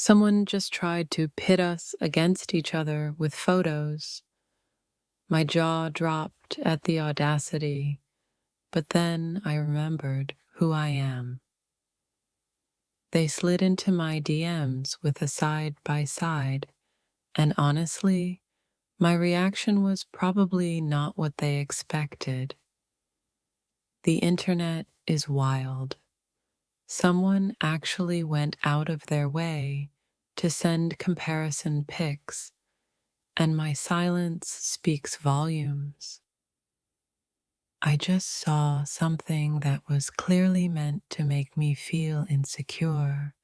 Someone just tried to pit us against each other with photos. My jaw dropped at the audacity, but then I remembered who I am. They slid into my DMs with a side by side, and honestly, my reaction was probably not what they expected. The internet is wild. Someone actually went out of their way to send comparison pics, and my silence speaks volumes. I just saw something that was clearly meant to make me feel insecure,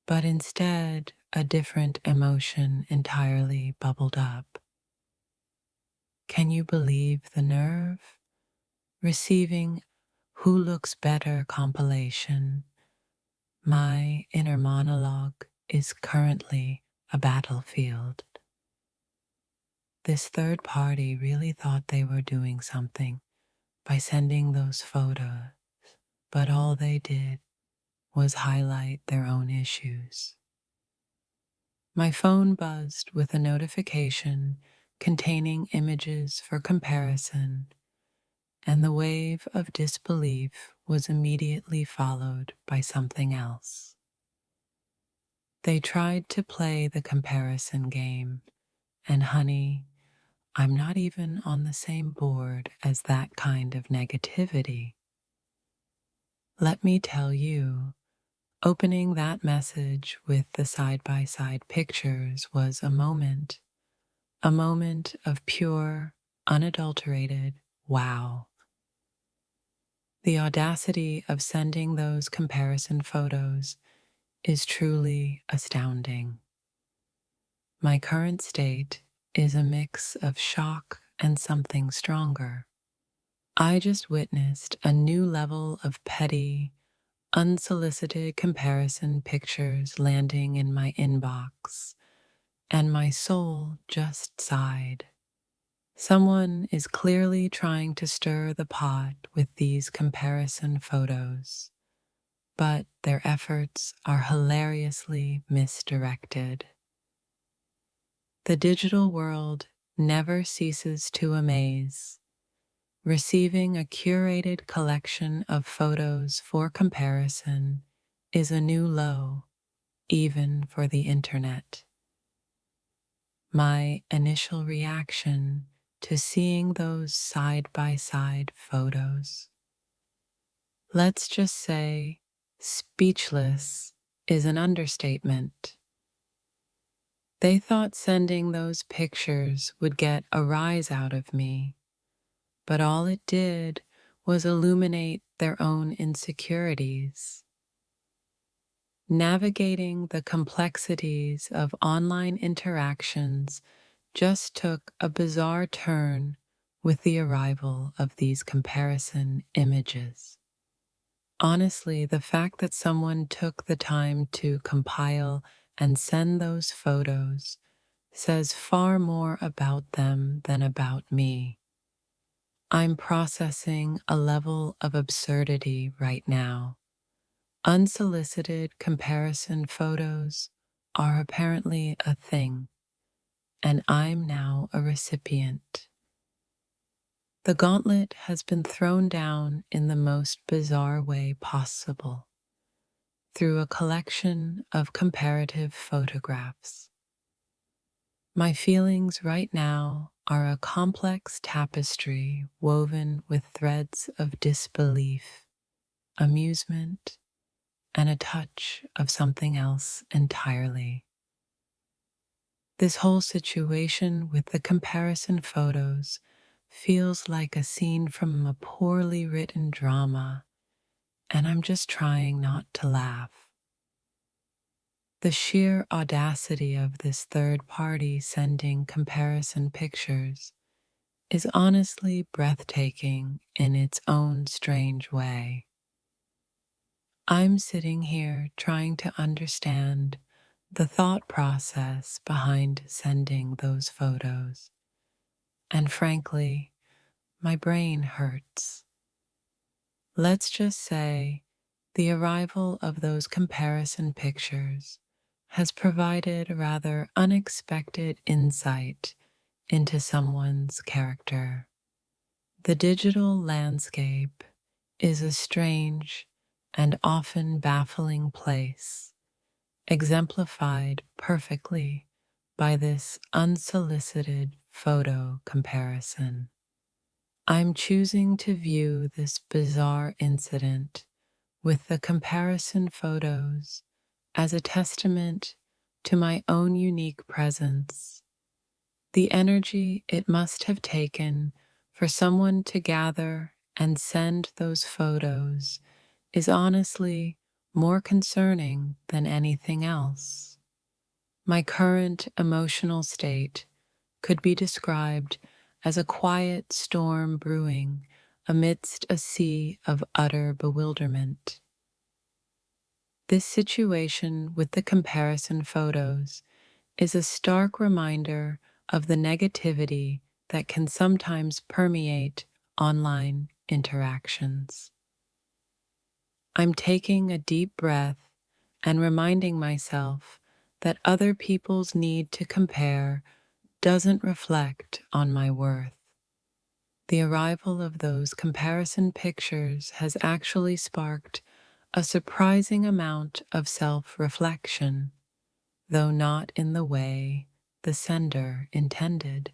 but instead a different emotion entirely bubbled up. Can you believe the nerve? Receiving Who Looks Better compilation. My inner monologue is currently a battlefield. This third party really thought they were doing something by sending those photos, but all they did was highlight their own issues. My phone buzzed with a notification containing images for comparison, and the wave of disbelief was immediately followed by something else. They tried to play the comparison game, and honey, I'm not even on the same board as that kind of negativity. Let me tell you, opening that message with the side-by-side pictures was a moment of pure, unadulterated wow. The audacity of sending those comparison photos is truly astounding. My current state is a mix of shock and something stronger. I just witnessed a new level of petty, unsolicited comparison pictures landing in my inbox, and my soul just sighed. Someone is clearly trying to stir the pot with these comparison photos, but their efforts are hilariously misdirected. The digital world never ceases to amaze. Receiving a curated collection of photos for comparison is a new low, even for the internet. My initial reaction to seeing those side-by-side photos, let's just say speechless, is an understatement. They thought sending those pictures would get a rise out of me, but all it did was illuminate their own insecurities. Navigating the complexities of online interactions just took a bizarre turn with the arrival of these comparison images. Honestly, the fact that someone took the time to compile and send those photos says far more about them than about me. I'm processing a level of absurdity right now. Unsolicited comparison photos are apparently a thing, and I'm now a recipient. The gauntlet has been thrown down in the most bizarre way possible, through a collection of comparative photographs. My feelings right now are a complex tapestry woven with threads of disbelief, amusement, and a touch of something else entirely. This whole situation with the comparison photos feels like a scene from a poorly written drama, and I'm just trying not to laugh. The sheer audacity of this third party sending comparison pictures is honestly breathtaking in its own strange way. I'm sitting here trying to understand the thought process behind sending those photos, and frankly, my brain hurts. Let's just say the arrival of those comparison pictures has provided a rather unexpected insight into someone's character. The digital landscape is a strange and often baffling place, exemplified perfectly by this unsolicited photo comparison. I'm choosing to view this bizarre incident with the comparison photos as a testament to my own unique presence. The energy it must have taken for someone to gather and send those photos is honestly more concerning than anything else. My current emotional state could be described as a quiet storm brewing amidst a sea of utter bewilderment. This situation with the comparison photos is a stark reminder of the negativity that can sometimes permeate online interactions. I'm taking a deep breath and reminding myself that other people's need to compare doesn't reflect on my worth. The arrival of those comparison pictures has actually sparked a surprising amount of self reflection, though not in the way the sender intended.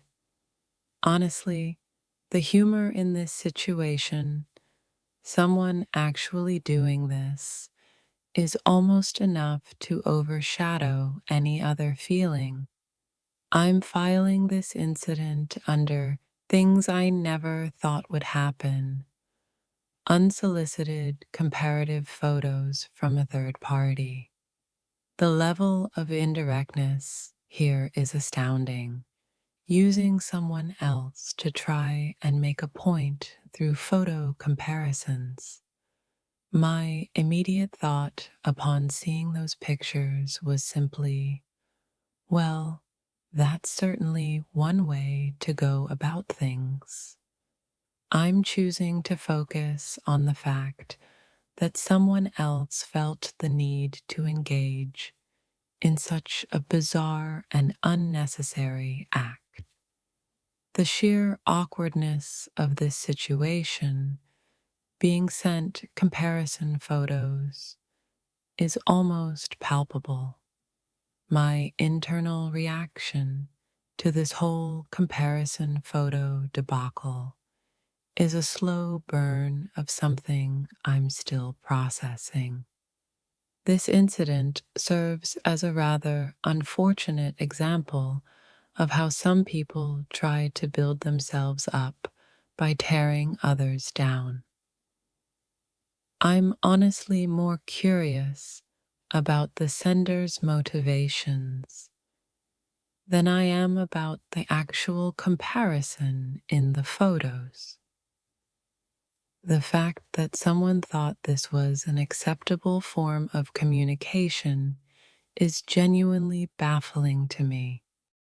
Honestly, the humor in this situation, someone actually doing this, is almost enough to overshadow any other feeling. I'm filing this incident under things I never thought would happen. Unsolicited comparative photos from a third party. The level of indirectness here is astounding. Using someone else to try and make a point through photo comparisons. My immediate thought upon seeing those pictures was simply, well, that's certainly one way to go about things. I'm choosing to focus on the fact that someone else felt the need to engage in such a bizarre and unnecessary act. The sheer awkwardness of this situation, being sent comparison photos, is almost palpable. My internal reaction to this whole comparison photo debacle is a slow burn of something I'm still processing. This incident serves as a rather unfortunate example of how some people try to build themselves up by tearing others down. I'm honestly more curious about the sender's motivations than I am about the actual comparison in the photos. The fact that someone thought this was an acceptable form of communication is genuinely baffling to me.